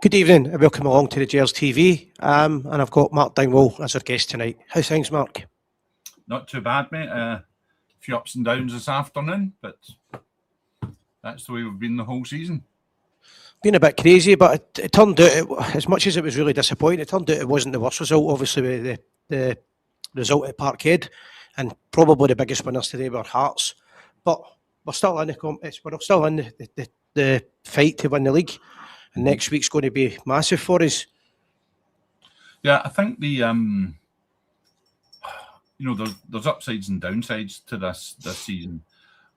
Good evening and welcome along to the Gers TV. And I've got Mark Dingwall as our guest tonight. How's things, Mark? Not too bad, mate. A few ups and downs this afternoon, but that's the way we've been the whole season. Been a bit crazy, but it turned out, as much as it was really disappointing, it turned out it wasn't the worst result, obviously, with the result at Parkhead. And probably the biggest winners today were Hearts. But we're still in the fight to win the league. And next week's going to be massive for us. Yeah, I think there's upsides and downsides to this season,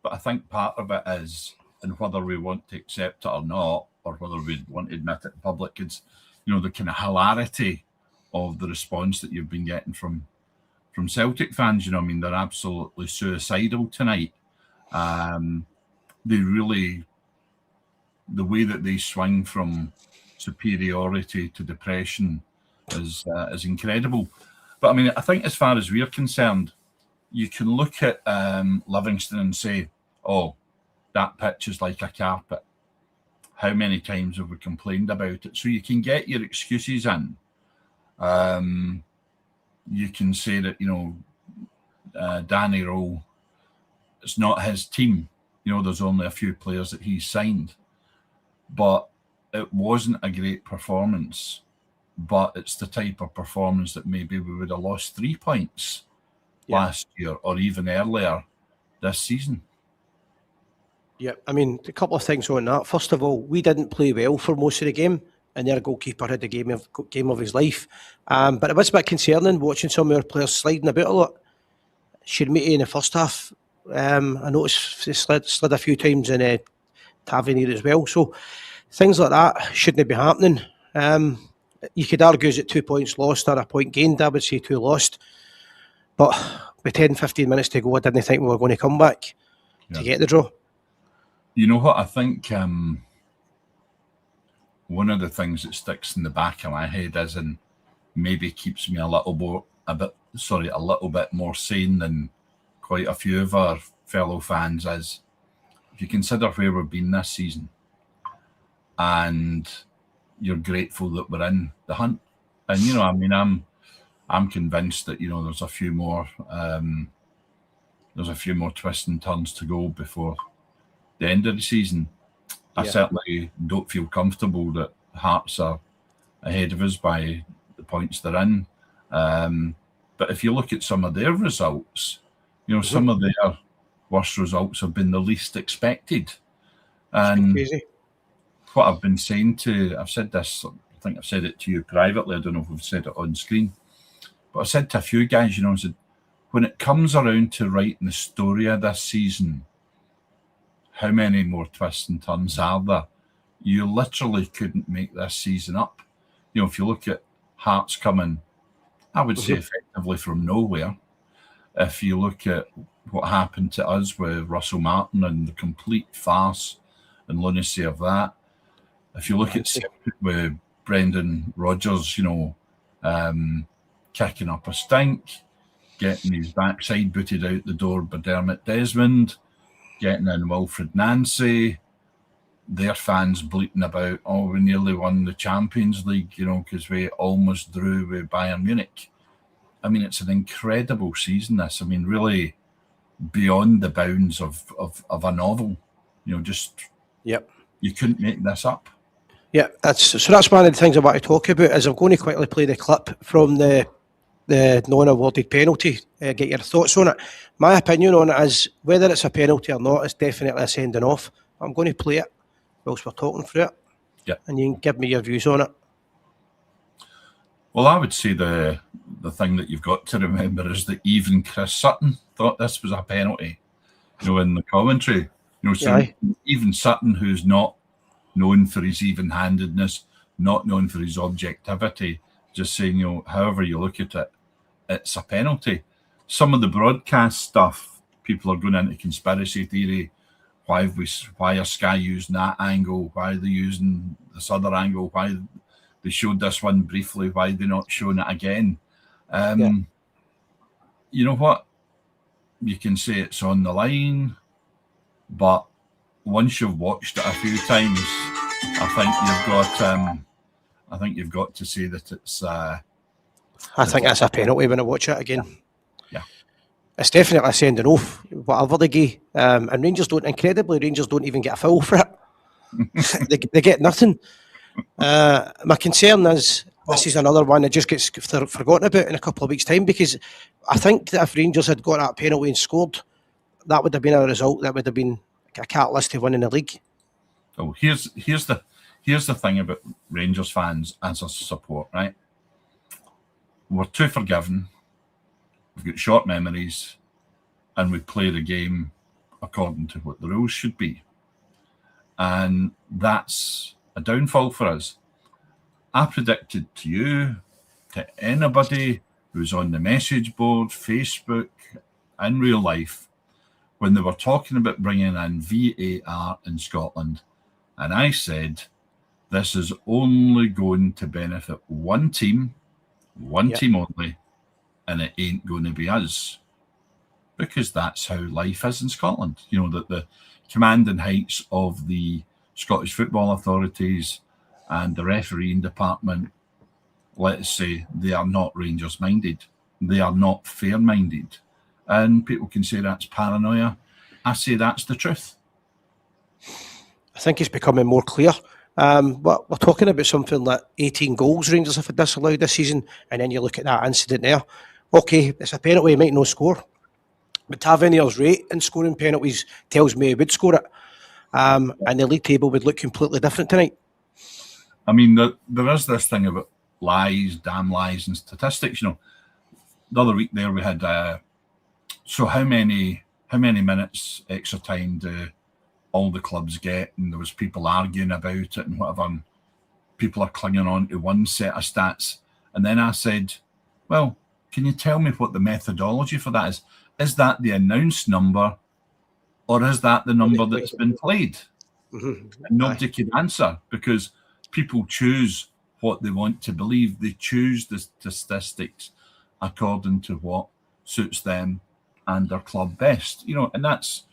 but I think part of it is, and whether we want to accept it or not, or whether we want to admit it in public, it's the kind of hilarity of the response that you've been getting from Celtic fans. They're absolutely suicidal tonight. The way that they swing from superiority to depression is incredible. But I think as far as we're concerned, you can look at Livingston and say, oh, that pitch is like a carpet. How many times have we complained about it? So you can get your excuses in. You can say that, Danny Rowe, it's not his team. There's only a few players that he's signed. But it wasn't a great performance. But it's the type of performance that maybe we would have lost 3 points last year or even earlier this season. Yeah, a couple of things on that. First of all, we didn't play well for most of the game, and their goalkeeper had the game of his life. But it was a bit concerning watching some of our players sliding about a lot. Shirmiti in the first half, I noticed he slid a few times in Tavernier as well. So things like that shouldn't be happening. You could argue, is it 2 points lost or a point gained? I would say 2 lost. But with 10-15 minutes to go, I didn't think we were going to come back to get the draw. You know what? I think one of the things that sticks in the back of my head is, and maybe keeps me a little bit more sane than quite a few of our fellow fans, is if you consider where we've been this season and you're grateful that we're in the hunt. And, I'm convinced that, there's a few more twists and turns to go before the end of the season. I certainly don't feel comfortable that Hearts are ahead of us by the points they're in. But if you look at some of their results, some of their worst results have been the least expected. And what I've been saying I've said this, I think I've said it to you privately, I don't know if we've said it on screen, but I've said to a few guys, I said, when it comes around to writing the story of this season, how many more twists and turns are there? You literally couldn't make this season up. If you look at Hearts coming, I would say effectively from nowhere. If you look at what happened to us with Russell Martin and the complete farce and lunacy of that. If you look at Celtic with Brendan Rodgers, kicking up a stink, getting his backside booted out the door by Dermot Desmond, getting in Wilfred Nancy, their fans bleating about, oh, we nearly won the Champions League, because we almost drew with Bayern Munich. It's an incredible season, this. Really beyond the bounds of a novel. You couldn't make this up. Yeah, that's one of the things I want to talk about. Is I'm going to quickly play the clip from the non-awarded penalty. Get your thoughts on it. My opinion on it is, whether it's a penalty or not, it's definitely a sending off. I'm going to play it whilst we're talking through it. Yeah, and you can give me your views on it. Well, I would say the thing that you've got to remember is that even Chris Sutton thought this was a penalty. In the commentary, even Sutton, who's not known for his even-handedness, not known for his objectivity, just saying, however you look at it, it's a penalty. Some of the broadcast stuff, people are going into conspiracy theory. Why are Sky using that angle? Why are they using this other angle? Why they showed this one briefly? Why are they not showing it again? You know what? You can say it's on the line, but once you've watched it a few times, I think I think you've got to say that it's. I think that's a penalty when I watch it again. Yeah. It's definitely a sending off, whatever they give. And Rangers don't even get a foul for it. they get nothing. My concern is this is another one that just gets forgotten about in a couple of weeks' time, because I think that if Rangers had got that penalty and scored, that would have been a result that would have been a catalyst to winning the league. Oh, here's the thing about Rangers fans as a support, right? We're too forgiving. We've got short memories, and we play the game according to what the rules should be. And that's a downfall for us. I predicted to you, to anybody who's on the message board, Facebook, in real life, when they were talking about bringing in VAR in Scotland, and I said, this is only going to benefit one team only, and it ain't going to be us. Because that's how life is in Scotland. You know, that the commanding heights of the Scottish football authorities and the refereeing department, let's say, they are not Rangers minded. They are not fair minded. And people can say that's paranoia. I say that's the truth. I think it's becoming more clear. But we're talking about something like 18 goals Rangers have disallowed this season, and then you look at that incident there. Okay, it's a penalty, might not score. But Tavernier's rate in scoring penalties tells me he would score it. And the league table would look completely different tonight. I mean, there is this thing about lies, damn lies, and statistics. You know, the other week there we had. So how many minutes extra time do all the clubs get? And there was people arguing about it and whatever. And people are clinging on to one set of stats. And then I said, well, can you tell me what the methodology for that is? Is that the announced number, or is that the number that's been played? Mm-hmm. And nobody could answer, because people choose what they want to believe. They choose the statistics according to what suits them and their club best. You know, and that's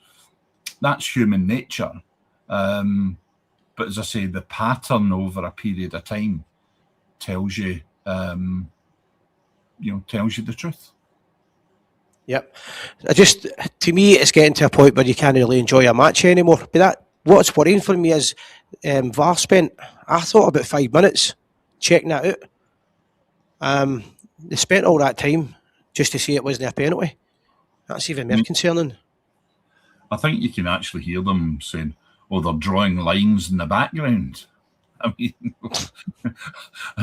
human nature. But as I say, the pattern over a period of time tells you, tells you the truth. Yep. To me, it's getting to a point where you can't really enjoy a match anymore. But what's worrying for me is VAR spent, I thought, about 5 minutes checking that out. They spent all that time just to say it wasn't a penalty. That's even more concerning. I think you can actually hear them saying, oh, they're drawing lines in the background. I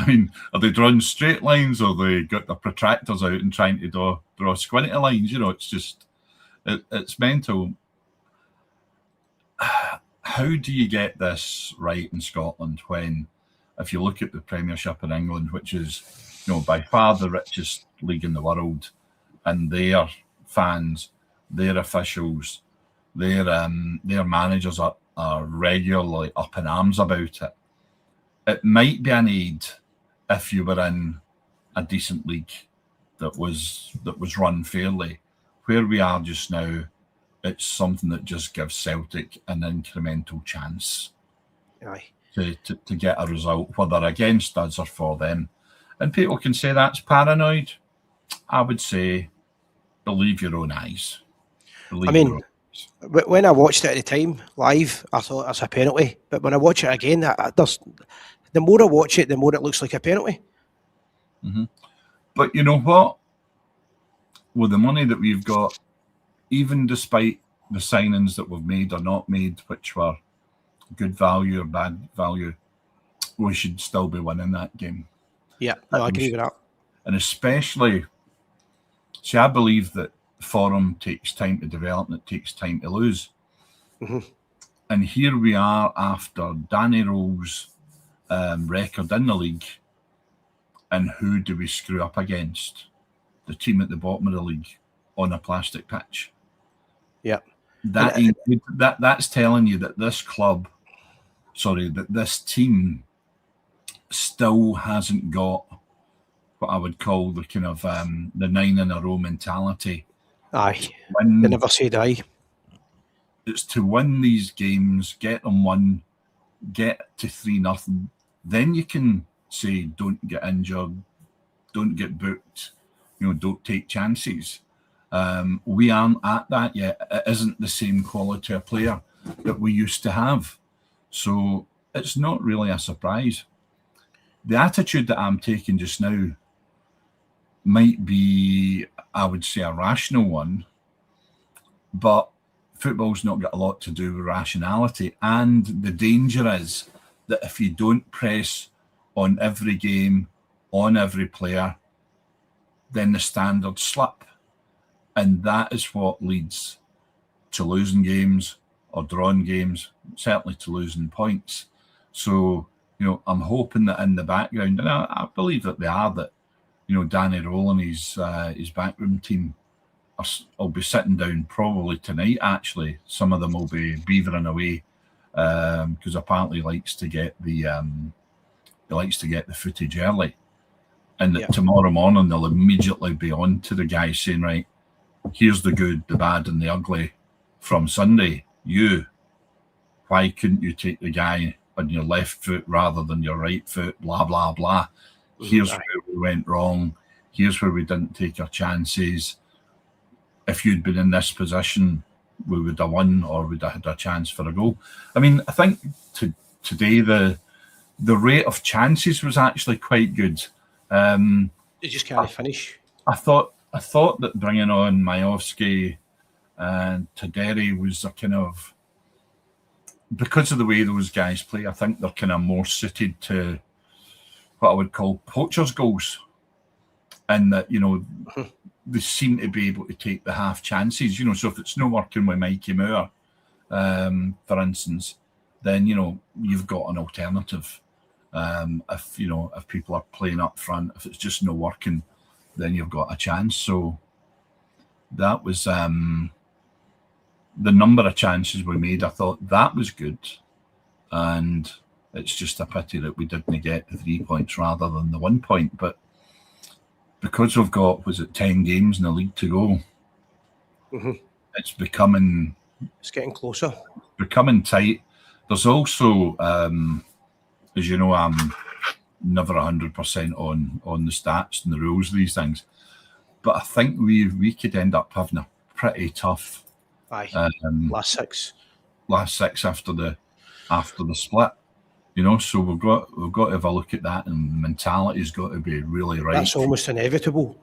mean, are they drawing straight lines, or they got their protractors out and trying to draw squinty lines? You know, it's just, it's mental. How do you get this right in Scotland when, if you look at the Premiership in England, which is, you know, by far the richest league in the world, and their fans, their officials, their managers are regularly up in arms about it. It might be an aid if you were in a decent league that was run fairly. Where we are just now, it's something that just gives Celtic an incremental chance to get a result, whether against us or for them. And people can say that's paranoid. I would say, believe your own eyes. When I watched it at the time live, I thought it's a penalty. But when I watch it again, the more I watch it, the more it looks like a penalty. Mm-hmm. But you know what? With the money that we've got, even despite the signings that we've made or not made, which were good value or bad value, we should still be winning that game. Yeah, no, I agree with that. And especially, see, I believe that form takes time to develop and it takes time to lose. Mm-hmm. And here we are after Danny Rowe's record in the league, and who do we screw up against? The team at the bottom of the league on a plastic pitch. Yeah, that's telling you that this team still hasn't got what I would call the kind of the 9 in a row mentality. Aye, they never say die. It's to win these games, get them won, get to 3-0. Then you can say don't get injured, don't get booked, don't take chances. We aren't at that yet. It isn't the same quality of player that we used to have. So it's not really a surprise. The attitude that I'm taking just now might be, I would say, a rational one, but football's not got a lot to do with rationality. And the danger is that if you don't press on every game, on every player, then the standards slip. And that is what leads to losing games or drawing games, certainly to losing points. So, I'm hoping that in the background, and I believe that they are, that, Danny Rowe and his backroom team will be sitting down probably tonight, actually. Some of them will be beavering away because apparently he likes to get the footage early. And that tomorrow morning they'll immediately be on to the guy saying, right, here's the good, the bad and the ugly from Sunday. Why couldn't you take the guy on your left foot rather than your right foot, blah, blah, blah. Here's where we went wrong. Here's where we didn't take our chances. If you'd been in this position, we would have won or we'd have had a chance for a goal. I mean, I think today the rate of chances was actually quite good. They just can't finish. I thought that bringing on Majowski and Taderi was a kind of, because of the way those guys play, I think they're kind of more suited to what I would call poachers' goals. And that, they seem to be able to take the half chances. So if it's not working with Mikey Moore, for instance, then, you've got an alternative. If people are playing up front, if it's just not working, then you've got a chance. So that was the number of chances we made. I thought that was good, and it's just a pity that we didn't get the 3 points rather than the 1 point. But because we've got 10 games in the league to go, it's getting closer, becoming tight. There's also as you know, I'm never 100% on the stats and the rules of these things, but I think we could end up having a pretty tough last six after the split. So we've got to have a look at that, and the mentality's got to be really right. That's almost inevitable.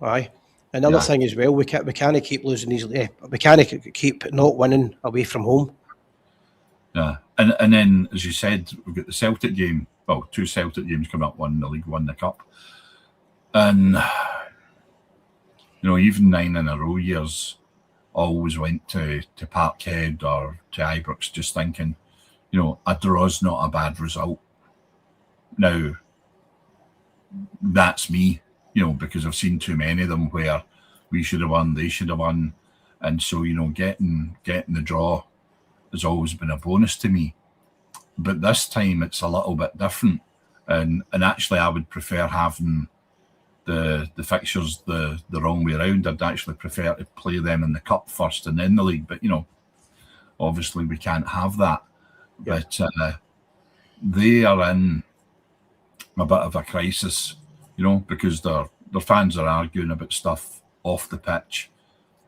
Another thing as well, we can't keep losing these. We can't keep not winning away from home. Yeah, and then as you said, we've got the Celtic game. Well, 2 Celtic games coming up, one in the league, one in the cup. And, even 9 in a row years always went to Parkhead or to Ibrox just thinking, a draw's not a bad result. Now, that's me, because I've seen too many of them where we should have won, they should have won. And so, getting the draw has always been a bonus to me. But this time it's a little bit different, and actually I would prefer having the fixtures the wrong way around. I'd actually prefer to play them in the cup first and then the league. But obviously we can't have that. Yeah. But they are in a bit of a crisis, because their fans are arguing about stuff off the pitch.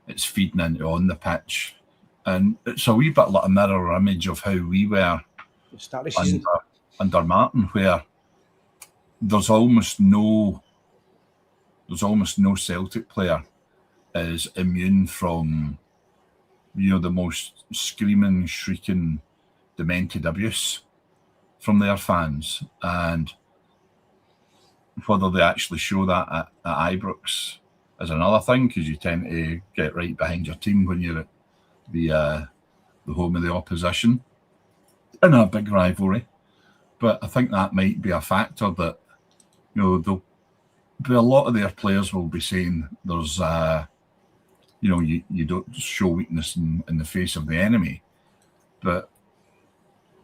It's feeding into on the pitch, and it's a wee bit like a mirror image of how we were under Martin, where there's almost no Celtic player is immune from the most screaming, shrieking, demented abuse from their fans. And whether they actually show that at Ibrox is another thing, because you tend to get right behind your team when you're at the home of the opposition in a big rivalry. But I think that might be a factor that, there'll be a lot of their players will be saying there's, you don't show weakness in the face of the enemy. But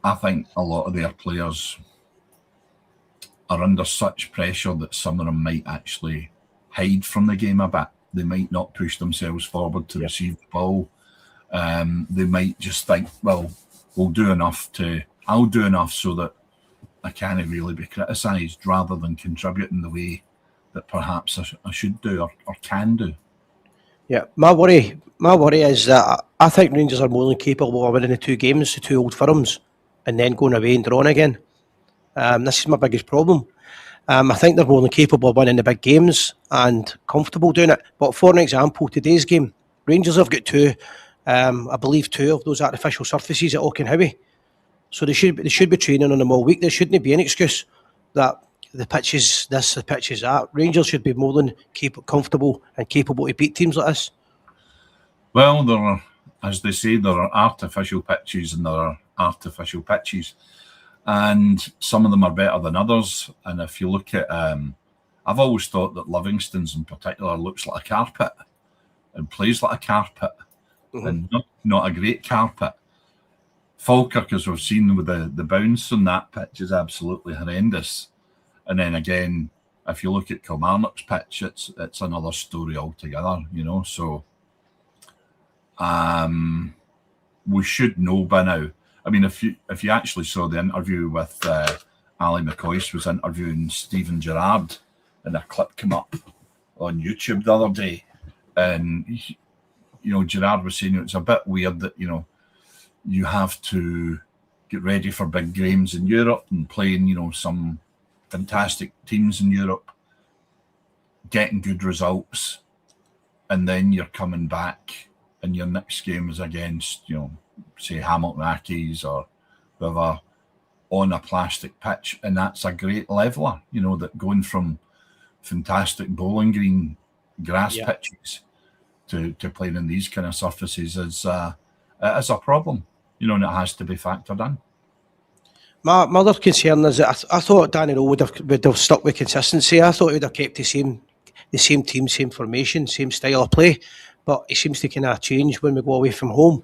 I think a lot of their players are under such pressure that some of them might actually hide from the game a bit. They might not push themselves forward to receive the ball. They might just think, well, I'll do enough so that I can't really be criticised rather than contributing the way that perhaps I should do or can do. Yeah, my worry is that I think Rangers are more than capable of winning the 2 games, the 2 Old Firms, and then going away and drawing again. This is my biggest problem. I think they're more than capable of winning the big games and comfortable doing it. But for an example, today's game, Rangers have got 2, I believe 2 of those artificial surfaces at Auchenhowie. So they should be training on them all week. There shouldn't be an excuse that the pitch is this, the pitch is that. Rangers should be more than comfortable and capable to beat teams like this. Well, there are, as they say, there are artificial pitches and there are artificial pitches. And some of them are better than others. And if you look at, I've always thought that Livingston's in particular looks like a carpet and plays like a carpet, and not a great carpet. Falkirk, as we've seen with the bounce on that pitch, is absolutely horrendous. And then again, if you look at Kilmarnock's pitch, it's another story altogether, you know. So we should know by now. I mean, if you actually saw the interview with Ali McCoist was interviewing Stephen Gerrard, and a clip came up on YouTube the other day, and Gerrard was saying it's a bit weird that you have to get ready for big games in Europe and playing some fantastic teams in Europe, getting good results, and then you're coming back and your next game is against say Hamilton Accies or whoever on a plastic pitch, and that's a great leveler. That going from fantastic Bowling Green grass pitches to playing in these kind of surfaces is a problem, and it has to be factored in. My other concern is that I thought Danny Rowe would have stuck with consistency. I thought he would have kept the same team, same formation, same style of play, but he seems to kind of change when we go away from home.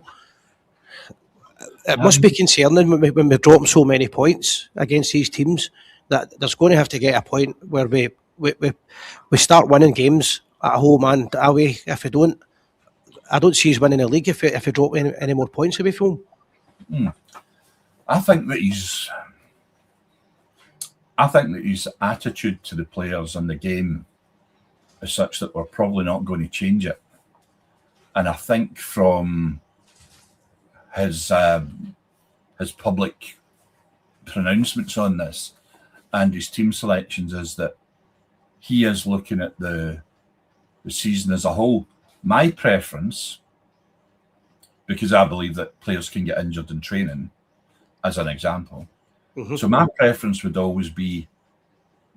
It must be concerning when we drop so many points against these teams that there's going to have to get a point where we start winning games at home and away. If we don't, I don't see us winning the league if we drop any more points away from home. I think that his attitude to the players and the game is such that we're probably not going to change it. And I think from his public pronouncements on this and his team selections is that he is looking at the season as a whole. My preference, because I believe that players can get injured in training, as an example. So my preference would always be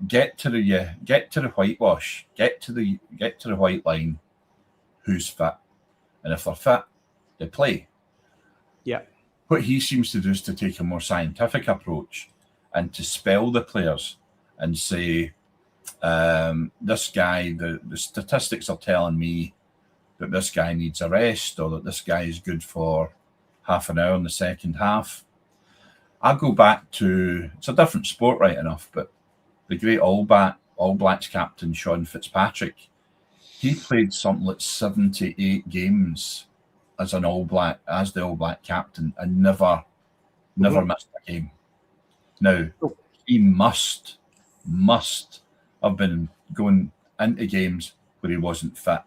get to the whitewash, get to the white line, who's fit, and if they're fit, they play. Yeah. What he seems to do is to take a more scientific approach and to spell the players and say, this guy, the statistics are telling me that this guy needs a rest or that this guy is good for half an hour in the second half. I go back to, it's a different sport right enough, but the great All Blacks captain, Sean Fitzpatrick, he played something like 78 games as the All Black captain and never missed a game. Now, he must have been going into games where he wasn't fit.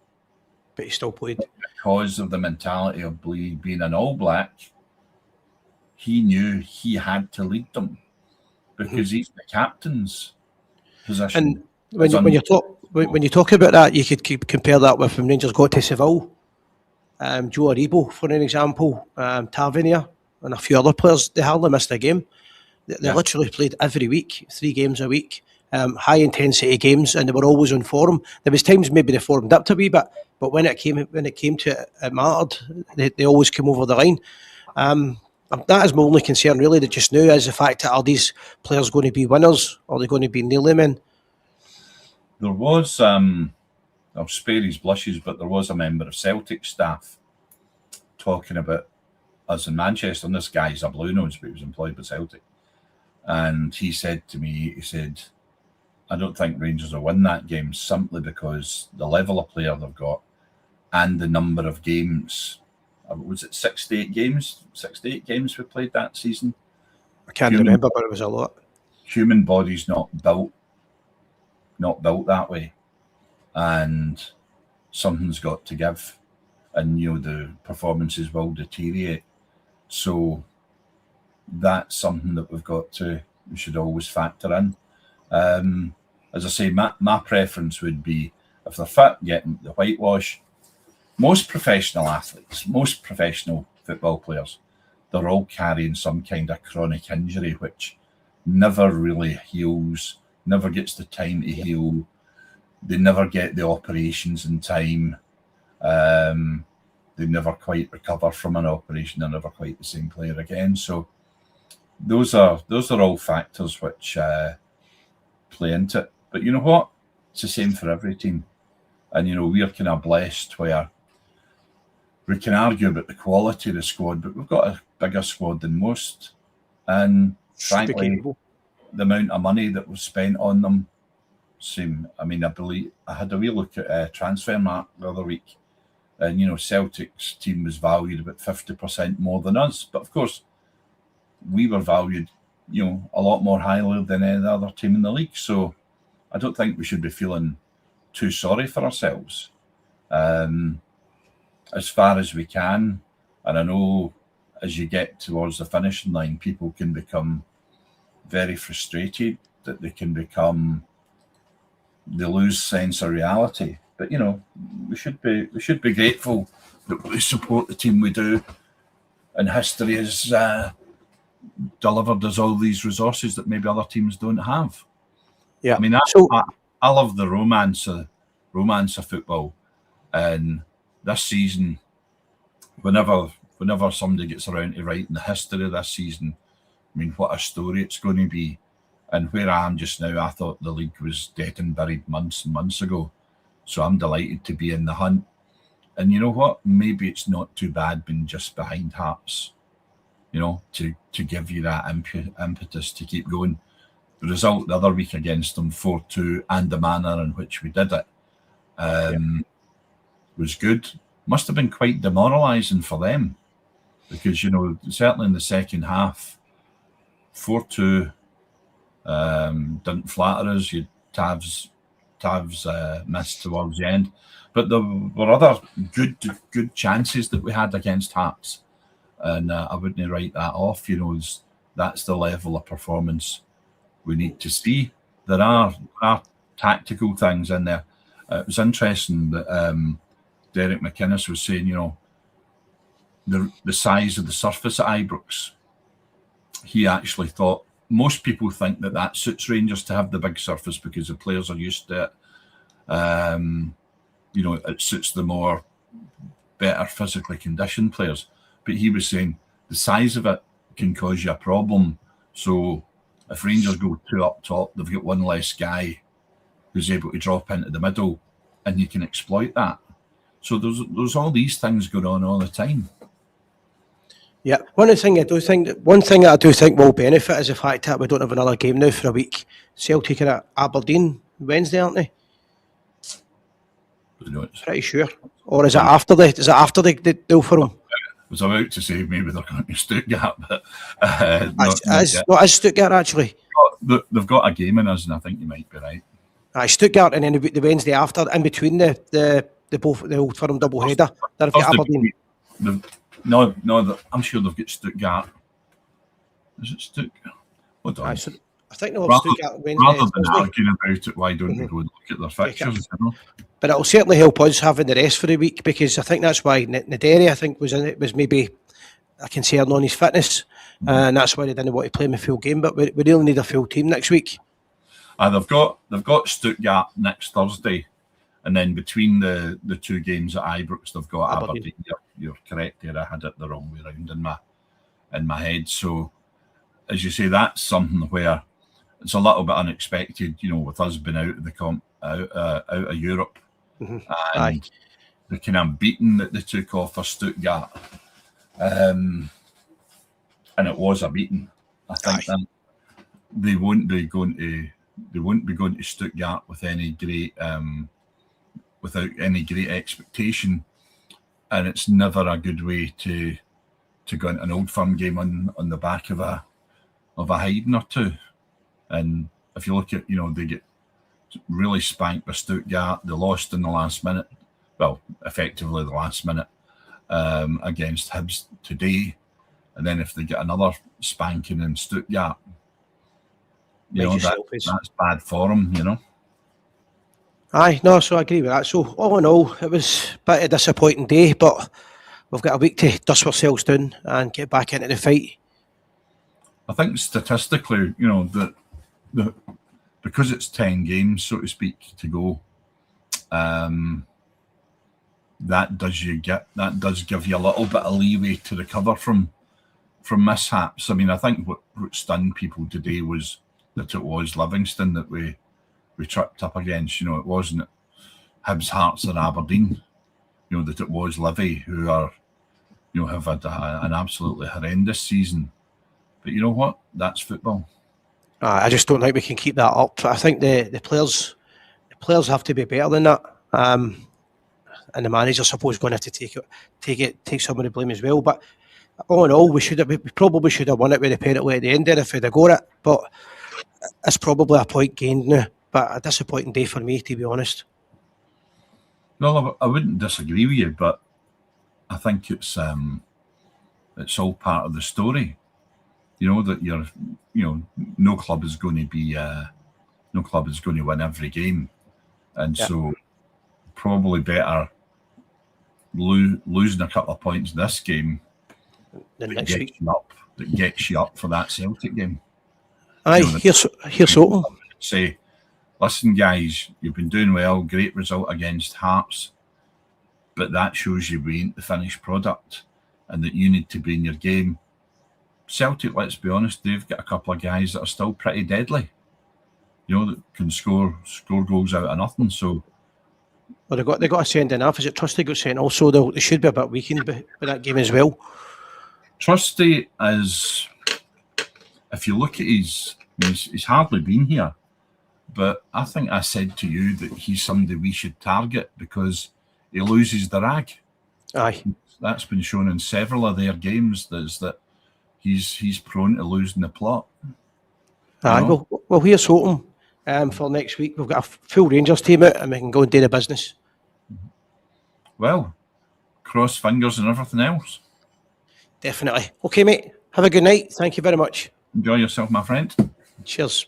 But he still played. Because of the mentality of being an All Black, he knew he had to lead them because he's the captain's position. And when you talk about that, you could compare that with when Rangers got to Seville. Joe Aribo, for an example, Tavernier, and a few other players, they hardly missed a game. They literally played every week, 3 games a week, high intensity games, and they were always on form. There was times maybe they formed up a wee bit, but when it came to it mattered, they always came over the line. That is my only concern, really, that just now is the fact that are these players going to be winners or are they going to be nearly men? There was, I'll spare his blushes, but there was a member of Celtic staff talking about us in Manchester, and this guy's a Blue Nose, but he was employed by Celtic. And he said to me, I don't think Rangers will win that game simply because the level of player they've got and the number of games. Was it 68 games? 68 games we played that season. I can't remember, but it was a lot. human body's not built that way, and something's got to give, and the performances will deteriorate. So that's something that we should always factor in. As I say, my preference would be, if they're fit, getting the whitewash. Most professional athletes, most professional football players, they're all carrying some kind of chronic injury which never really heals, never gets the time to heal. They never get the operations in time. They never quite recover from an operation. They're never quite the same player again. So those are all factors which play into it. But you know what? It's the same for every team. And, we're kind of blessed where we can argue about the quality of the squad, but we've got a bigger squad than most. And frankly, the amount of money that was spent on them, I believe I had a wee look at Transfermarkt the other week, and, Celtic's team was valued about 50% more than us. But of course, we were valued, a lot more highly than any other team in the league. So I don't think we should be feeling too sorry for ourselves. As far as we can, and I know as you get towards the finishing line, people can become very frustrated, that they lose sense of reality. But we should be grateful that we support the team we do, and history has delivered us all these resources that maybe other teams don't have. Yeah, I love the romance of football, and this season, whenever somebody gets around to writing the history of this season, what a story it's going to be. And where I am just now, I thought the league was dead and buried months and months ago. So I'm delighted to be in the hunt. And you know what? Maybe it's not too bad being just behind Hearts, to give you that impetus to keep going. The result the other week against them, 4-2, and the manner in which we did it was good. Must have been quite demoralising for them, because, certainly in the second half, 4-2 didn't flatter us. Tav's missed towards the end. But there were other good chances that we had against Hearts, and I wouldn't write that off. That's the level of performance we need to see. There are tactical things in there. It was interesting that Derek McInnes was saying, the size of the surface at Ibrox. He actually thought, most people think that suits Rangers to have the big surface because the players are used to it. It suits the more better physically conditioned players. But he was saying the size of it can cause you a problem. So if Rangers go 2 up top, they've got one less guy who's able to drop into the middle, and you can exploit that. So there's all these things going on all the time. Yeah, one thing I do think will benefit is the fact that we don't have another game now for a week. Celtic are at Aberdeen Wednesday, aren't they? Pretty sure. Or is it after the deal for them? I was about to say maybe they're going to Stuttgart, but it's Stuttgart actually. They've got a game in us, and I think you might be right. Stuttgart, and then the Wednesday after, in between the Old Firm double header. They've got Aberdeen. No, I'm sure they've got Stuttgart. Is it Stuttgart? Hold on. I think they'll have Stuttgart Wednesday. Rather than arguing about it, why don't we go and look at their fixtures? But it'll certainly help us having the rest for the week, because I think that's why Naderi, I think, was in it, was maybe a concern on his fitness, and that's why they didn't want to play him a full game. But we really need a full team next week. They've got Stuttgart next Thursday, and then between the two games at Ibrox, they've got Aberdeen. You're correct there. I had it the wrong way around in my head. So, as you say, that's something where it's a little bit unexpected. With us being out of Europe, and the kind of beating that they took off for Stuttgart, and it was a beating. I think that they won't be going to Stuttgart with any great without any great expectation, and it's never a good way to go into an Old Firm game on the back of a hiding or two. And if you look at, they get really spanked by Stuttgart. They lost in the last minute. Well, effectively the last minute against Hibs today. And then if they get another spanking in Stuttgart, that's bad for them, Aye, no, so I agree with that. So all in all, it was a bit of a disappointing day, but we've got a week to dust ourselves down and get back into the fight. I think statistically, because it's 10 games, so to speak, to go, that does give you a little bit of leeway to recover from mishaps. I mean, I think what stunned people today was that it was Livingston that we tripped up against. It wasn't Hibs, Hearts, or Aberdeen. That it was Livy, who are, have had an absolutely horrendous season. But you know what? That's football. I just don't think we can keep that up. I think the players have to be better than that. And the manager, I suppose, going to have to take some of the blame as well. But all in all, we probably should have won it with a penalty at the end there if we'd have got it. But it's probably a point gained now. But a disappointing day for me, to be honest. No, I wouldn't disagree with you, but I think it's all part of the story. That no club is going to win every game, and so probably better losing a couple of points this game that gets you up for that Celtic game. Aye, here's something. Say, listen, guys, you've been doing well. Great result against Hearts, but that shows you we ain't the finished product, and that you need to be in your game. Celtic, let's be honest, they've got a couple of guys that are still pretty deadly, that can score goals out of nothing. So, well, they got to send enough. Is it Trusty got sent? Also, they should be a bit weakened by that game as well. Trusty is, if you look at he's hardly been here, but I think I said to you that he's somebody we should target because he loses the rag. Aye, that's been shown in several of their games. That he's prone to losing the plot. Aye, well, here's hoping for next week. We've got a full Rangers team out and we can go and do the business. Well, cross fingers and everything else. Definitely. Okay, mate. Have a good night. Thank you very much. Enjoy yourself, my friend. Cheers.